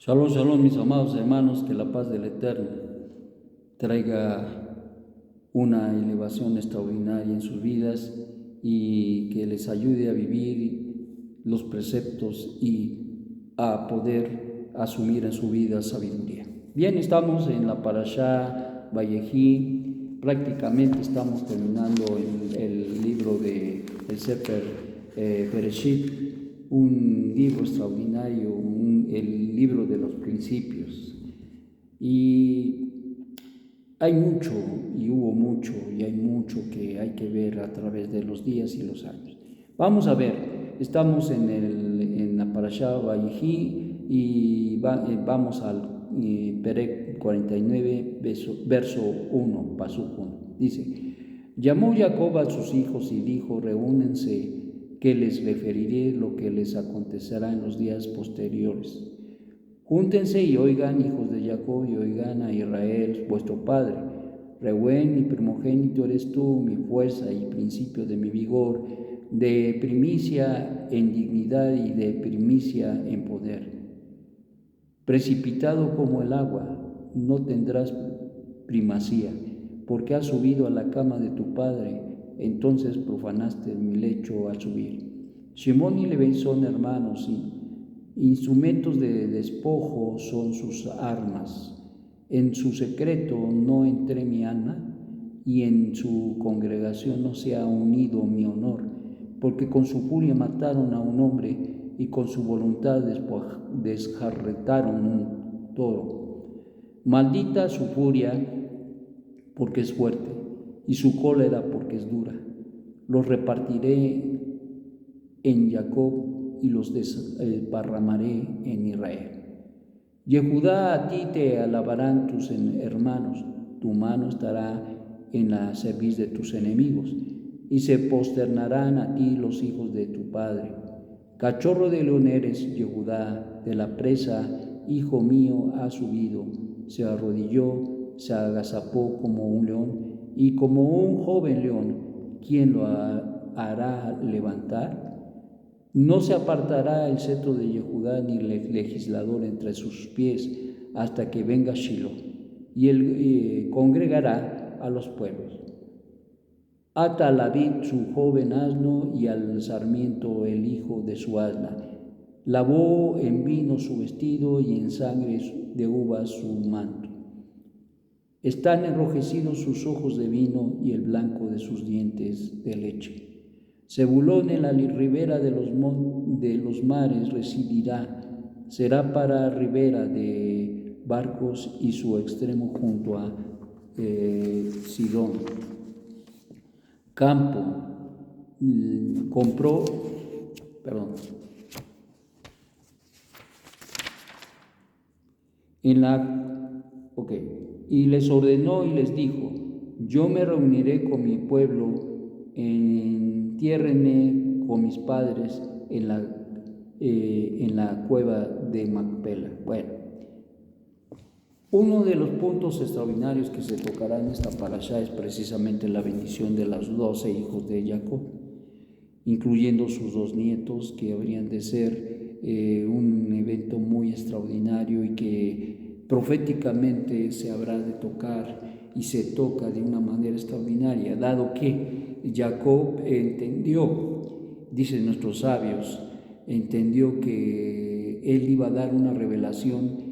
Shalom, shalom, mis amados hermanos, que la paz del Eterno traiga una elevación extraordinaria en sus vidas y que les ayude a vivir los preceptos y a poder asumir en su vida sabiduría. Bien, estamos en la Parashá Vayehi, prácticamente estamos terminando el libro de el Sefer Bereshit, un libro extraordinario, el libro de los principios. Y hay mucho, y hubo mucho, y hay mucho que hay que ver a través de los días y los años. Vamos a ver, estamos en la Parashá Vayehi y vamos al Perek 49, verso 1, pasuk 1. Dice: llamó Jacob a sus hijos y dijo: reúnense, que les referiré lo que les acontecerá en los días posteriores. Júntense y oigan, hijos de Jacob, y oigan a Israel, vuestro padre. Reuén, mi primogénito eres tú, mi fuerza y principio de mi vigor, de primicia en dignidad y de primicia en poder. Precipitado como el agua, no tendrás primacía, porque has subido a la cama de tu padre, entonces profanaste mi lecho al subir. Shimón y Leví son hermanos, y instrumentos de despojo son sus armas. En su secreto no entré mi alma, y en su congregación no se ha unido mi honor, porque con su furia mataron a un hombre, y con su voluntad desjarretaron un toro. Maldita su furia, porque es fuerte, y su cólera, porque es dura. Los repartiré en Jacob y los desparramaré en Israel. Yehudá, a ti te alabarán tus hermanos, tu mano estará en la cerviz de tus enemigos, y se posternarán a ti los hijos de tu padre. Cachorro de león eres, Yehudá, de la presa, hijo mío, ha subido, se arrodilló, se agazapó como un león, y como un joven león, ¿quién lo hará levantar? No se apartará el cetro de Yehudá ni el legislador entre sus pies hasta que venga Shiloh, y él congregará a los pueblos. Ata a la vid su joven asno y al sarmiento el hijo de su asna. Lavó en vino su vestido y en sangre de uvas su manto. Están enrojecidos sus ojos de vino y el blanco de sus dientes de leche. Zebulón en la ribera de los mares residirá, será para ribera de barcos y su extremo junto a Sidón. Campo, compró, y les ordenó y les dijo: yo me reuniré con mi pueblo, entiérrenme con mis padres en la cueva de Macpela. Bueno, uno de los puntos extraordinarios que se tocará en esta parashá es precisamente la bendición de los 12 hijos de Jacob, incluyendo sus 2 nietos, que habrían de ser un evento muy extraordinario y que proféticamente se habrá de tocar y se toca de una manera extraordinaria, dado que Jacob entendió, dicen nuestros sabios, entendió que él iba a dar una revelación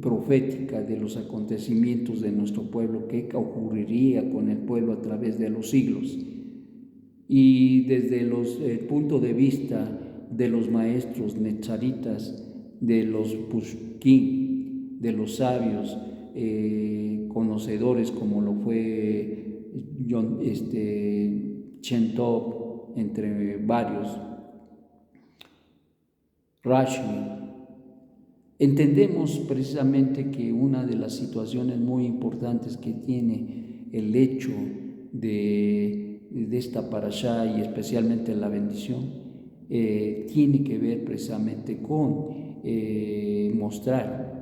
profética de los acontecimientos de nuestro pueblo, qué ocurriría con el pueblo a través de los siglos. Y desde el punto de vista de los maestros netzaritas, de los pushkin, de los sabios conocedores, como lo fue Shem Tov, entre varios, Rashi, entendemos precisamente que una de las situaciones muy importantes que tiene el hecho de esta parashá, y especialmente la bendición, tiene que ver precisamente con mostrar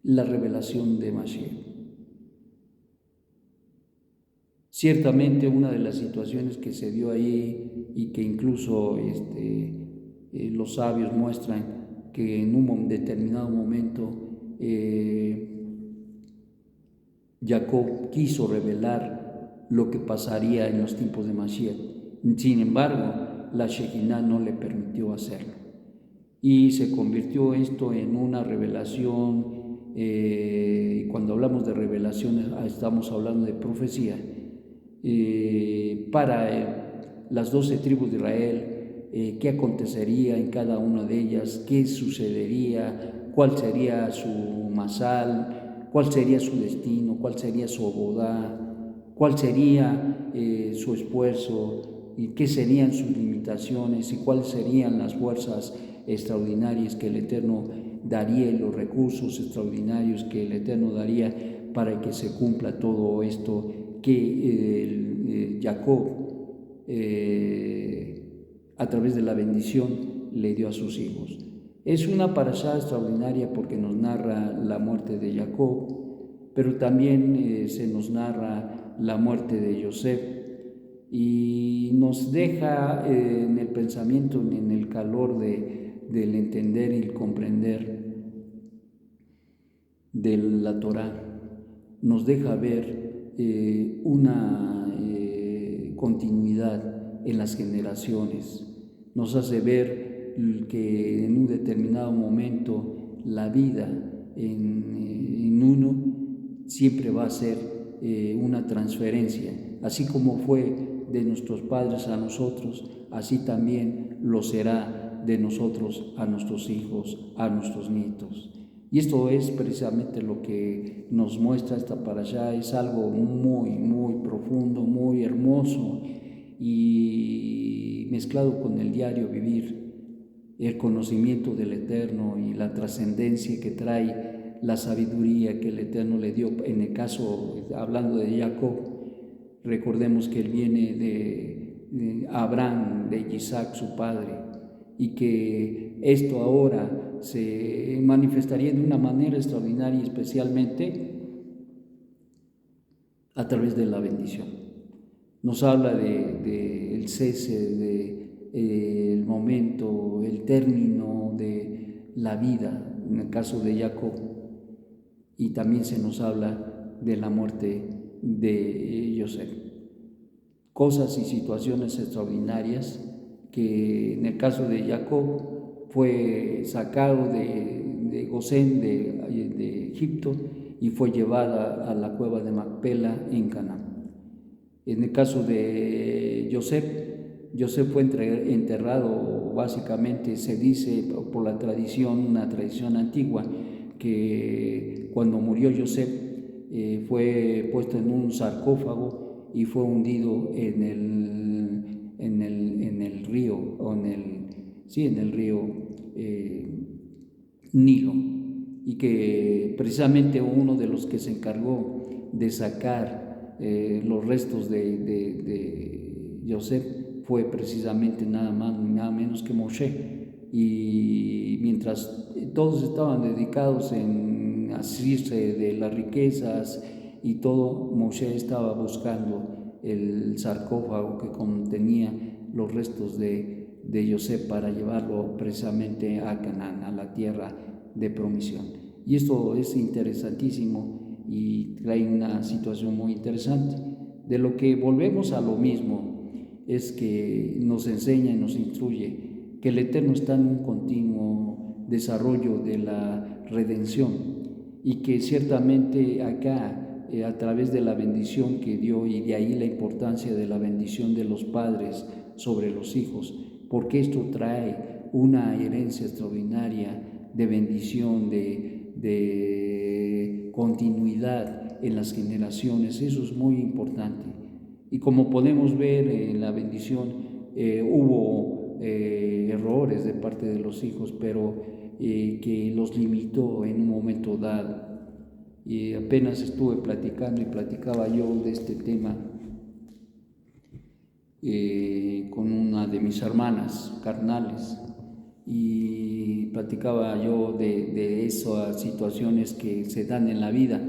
la revelación de Mashiach. Ciertamente una de las situaciones que se dio ahí y que incluso los sabios muestran que en un determinado momento Jacob quiso revelar lo que pasaría en los tiempos de Mashiach. Sin embargo, la Shekinah no le permitió hacerlo. Y se convirtió esto en una revelación. Cuando hablamos de revelaciones, estamos hablando de profecía. Para las 12 tribus de Israel, qué acontecería en cada una de ellas, qué sucedería, cuál sería su masal, cuál sería su destino, cuál sería su abodá, cuál sería su esfuerzo y qué serían sus limitaciones y cuáles serían las fuerzas extraordinarias que el Eterno daría y los recursos extraordinarios que el Eterno daría para que se cumpla todo esto que Jacob a través de la bendición le dio a sus hijos. Es una parashá extraordinaria porque nos narra la muerte de Jacob, pero también se nos narra la muerte de Yosef y nos deja en el pensamiento, en el calor del entender y el comprender de la Torá, nos deja ver una continuidad en las generaciones, nos hace ver que en un determinado momento la vida en uno siempre va a ser una transferencia, así como fue de nuestros padres a nosotros, así también lo será de nosotros a nuestros hijos, a nuestros nietos. Y esto es precisamente lo que nos muestra esta parashá, es algo muy, muy profundo, muy hermoso y mezclado con el diario vivir, el conocimiento del Eterno y la trascendencia que trae la sabiduría que el Eterno le dio. En el caso, hablando de Jacob, recordemos que él viene de Abraham, de Isaac, su padre, y que esto ahora se manifestaría de una manera extraordinaria, especialmente a través de la bendición. Nos habla del cese, el momento, el término de la vida, en el caso de Jacob, y también se nos habla de la muerte de Yosef. Cosas y situaciones extraordinarias que en el caso de Jacob fue sacado de Gosén, de Egipto, y fue llevada a la cueva de Macpela en Canaán. En el caso de Yosef fue enterrado, básicamente se dice por la tradición, una tradición antigua, que cuando murió Yosef fue puesto en un sarcófago y fue hundido en el río, o en el río Nilo, y que precisamente uno de los que se encargó de sacar los restos de Yosef fue precisamente nada más ni nada menos que Moshe. Y mientras todos estaban dedicados en asirse de las riquezas y todo, Moshe estaba buscando el sarcófago que contenía los restos de Yosef para llevarlo precisamente a Canaán, a la tierra de promisión. Y esto es interesantísimo y trae una situación muy interesante. De lo que volvemos a lo mismo es que nos enseña y nos instruye que el Eterno está en un continuo desarrollo de la redención y que ciertamente acá a través de la bendición que dio, y de ahí la importancia de la bendición de los padres sobre los hijos, porque esto trae una herencia extraordinaria de bendición, de continuidad en las generaciones. Eso es muy importante. Y como podemos ver en la bendición, hubo errores de parte de los hijos, pero que los limitó en un momento dado. Y apenas estuve platicaba yo de este tema con una de mis hermanas carnales, y platicaba yo de esas situaciones que se dan en la vida,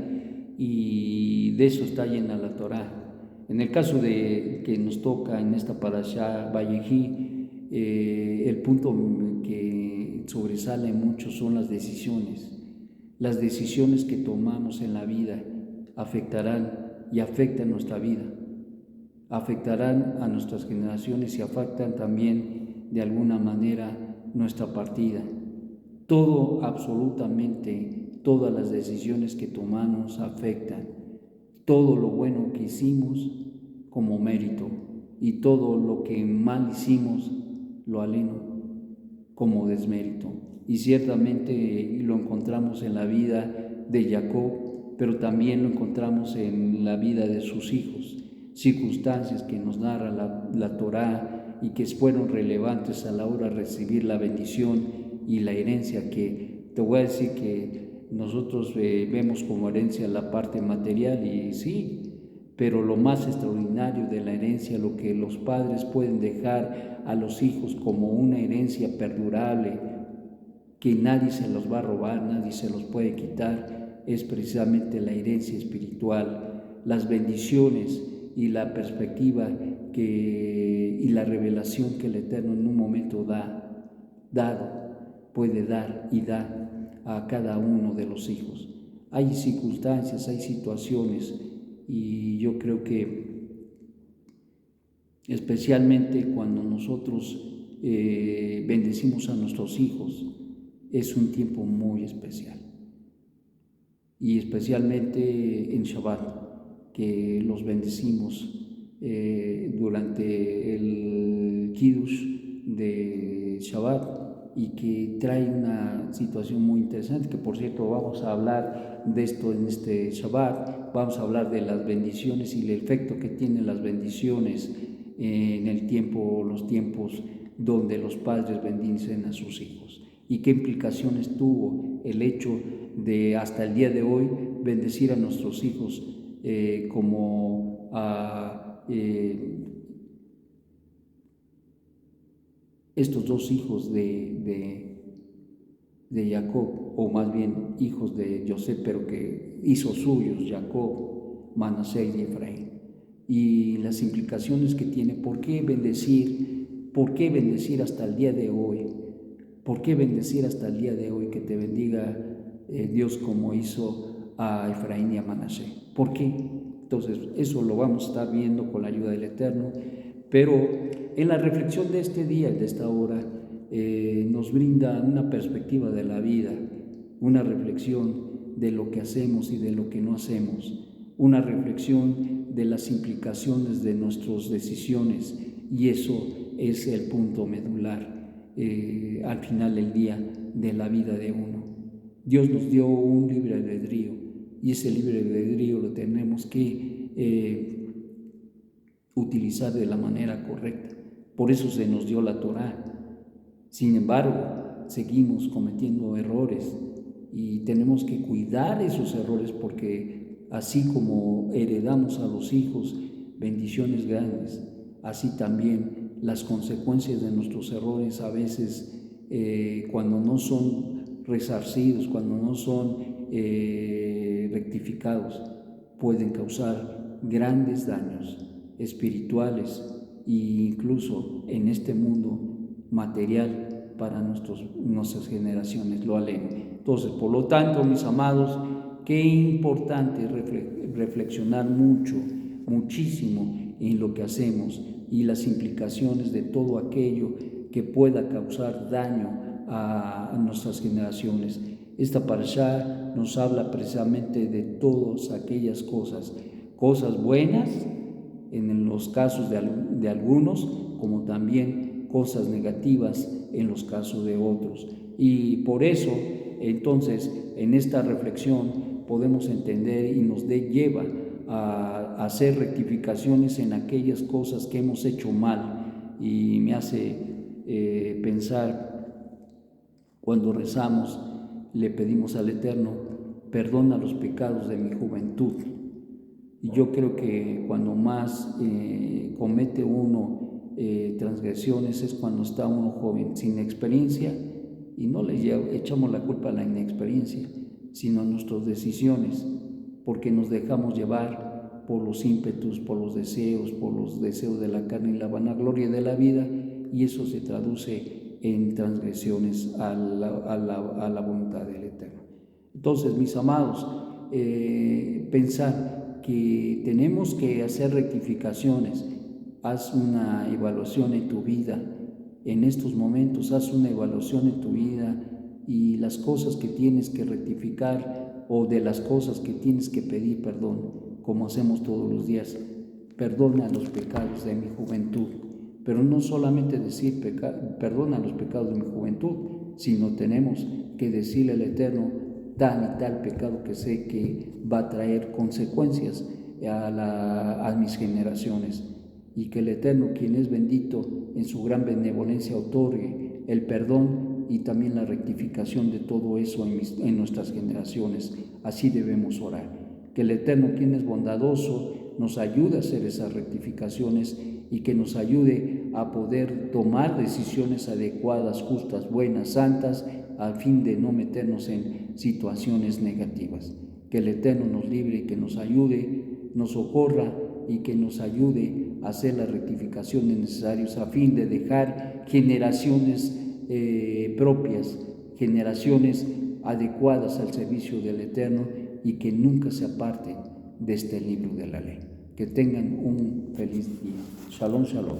y de eso está llena la Torá. En el caso que nos toca en esta parashá Vayehi, el punto que sobresale mucho son las decisiones. Las decisiones que tomamos en la vida afectarán y afectan nuestra vida, afectarán a nuestras generaciones y afectan también de alguna manera nuestra partida. Todo, absolutamente, todas las decisiones que tomamos afectan. Todo lo bueno que hicimos como mérito y todo lo que mal hicimos lo aleno como desmérito. Y ciertamente lo encontramos en la vida de Jacob, pero también lo encontramos en la vida de sus hijos, circunstancias que nos narra la Torá y que fueron relevantes a la hora de recibir la bendición y la herencia, que te voy a decir que nosotros vemos como herencia la parte material, y sí, pero lo más extraordinario de la herencia, lo que los padres pueden dejar a los hijos como una herencia perdurable, que nadie se los va a robar, nadie se los puede quitar, es precisamente la herencia espiritual, las bendiciones y la perspectiva y la revelación que el Eterno en un momento puede dar y da a cada uno de los hijos. Hay circunstancias, hay situaciones, y yo creo que especialmente cuando nosotros bendecimos a nuestros hijos, es un tiempo muy especial, y especialmente en Shabbat, que los bendecimos durante el Kiddush de Shabbat, y que trae una situación muy interesante, que por cierto vamos a hablar de esto en este Shabbat. Vamos a hablar de las bendiciones y el efecto que tienen las bendiciones en los tiempos donde los padres bendicen a sus hijos, y qué implicaciones tuvo el hecho de hasta el día de hoy bendecir a nuestros hijos como estos dos hijos de Jacob, o más bien hijos de José, pero que hizo suyos Jacob, Manasés y Efraín, y las implicaciones que tiene. ¿Por qué bendecir? ¿Por qué bendecir hasta el día de hoy? ¿Por qué bendecir hasta el día de hoy? Que te bendiga Dios como hizo a Efraín y a Manasés. ¿Por qué? Entonces, eso lo vamos a estar viendo con la ayuda del Eterno. Pero en la reflexión de este día, de esta hora, nos brinda una perspectiva de la vida, una reflexión de lo que hacemos y de lo que no hacemos, una reflexión de las implicaciones de nuestras decisiones, y eso es el punto medular al final del día de la vida de uno. Dios nos dio un libre albedrío, y ese libre albedrío lo tenemos que utilizar de la manera correcta. Por eso se nos dio la Torá. Sin embargo, seguimos cometiendo errores, y tenemos que cuidar esos errores, porque así como heredamos a los hijos bendiciones grandes, así también las consecuencias de nuestros errores a veces, cuando no son resarcidos, cuando no son rectificados, pueden causar grandes daños espirituales e incluso en este mundo material para nuestras generaciones, lo aleno. Entonces, por lo tanto, mis amados, qué importante es reflexionar muchísimo en lo que hacemos y las implicaciones de todo aquello que pueda causar daño a nuestras generaciones. Esta parashá nos habla precisamente de todas aquellas cosas buenas en los casos de algunos, como también cosas negativas en los casos de otros. Y por eso, entonces, en esta reflexión podemos entender y nos lleva a hacer rectificaciones en aquellas cosas que hemos hecho mal. Y me hace pensar, cuando rezamos, le pedimos al Eterno: perdona los pecados de mi juventud. Y yo creo que cuando más comete uno transgresiones es cuando está uno joven, sin experiencia, y no le echamos la culpa a la inexperiencia, sino a nuestras decisiones, porque nos dejamos llevar por los ímpetus, por los deseos de la carne y la vanagloria de la vida, y eso se traduce en transgresiones a la voluntad del Eterno. Entonces, mis amados, pensar que tenemos que hacer rectificaciones. Haz una evaluación en tu vida. En estos momentos, haz una evaluación en tu vida y las cosas que tienes que rectificar o de las cosas que tienes que pedir perdón, como hacemos todos los días. Perdona los pecados de mi juventud. Pero no solamente decir perdona los pecados de mi juventud, sino tenemos que decirle al Eterno tal y tal pecado que sé que va a traer consecuencias a mis generaciones, y que el Eterno, quien es bendito, en su gran benevolencia otorgue el perdón y también la rectificación de todo eso en nuestras generaciones. Así debemos orar. Que el Eterno, quien es bondadoso, nos ayude a hacer esas rectificaciones y que nos ayude a poder tomar decisiones adecuadas, justas, buenas, santas, a fin de no meternos en situaciones negativas. Que el Eterno nos libre y que nos ayude, nos socorra y que nos ayude a hacer las rectificaciones necesarias a fin de dejar generaciones propias, generaciones adecuadas al servicio del Eterno y que nunca se aparten de este libro de la ley. Que tengan un feliz día. Shalom, shalom.